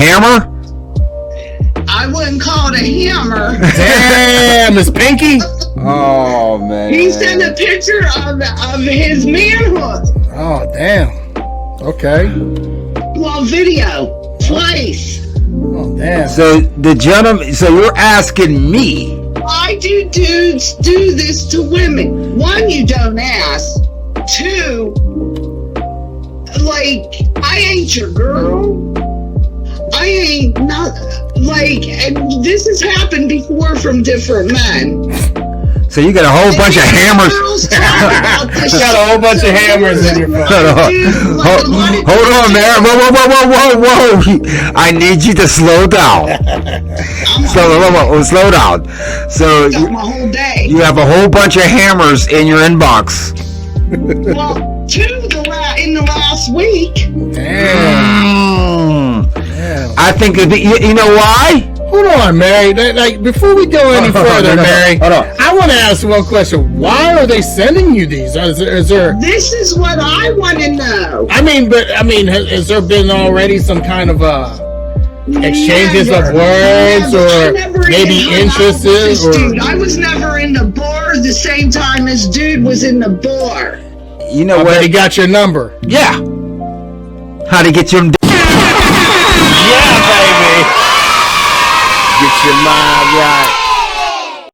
hammer? I wouldn't call it a hammer. Damn, Miss Pinky. Oh man. He sent a picture of his manhood. Oh damn. Okay. Well, video twice. Oh damn. So the gentleman. So you're asking me? Why do dudes do this to women? One, you don't ask. Two, like, I ain't your girl. I ain't not like, and this has happened before from different men. So you got a whole bunch of hammers. Girls talk about this Got a whole bunch of hammers in your phone. Hold on, man. Whoa. I need you to slow down. Slow down. So my whole day. you have a whole bunch of hammers in your inbox. Well, two in the last week. Damn. I think you know why? Hold on, Mary. Like, before we go any further, Mary, hold on. I want to ask one question. Why are they sending you these? Is there? This is what I want to know. Has there been already some kind of exchanges of words, or maybe interests? Dude, I was never in the bar the same time as dude was in the bar. You know I what? bet he got your number. Yeah. How to get your Yeah, baby. get your mind right.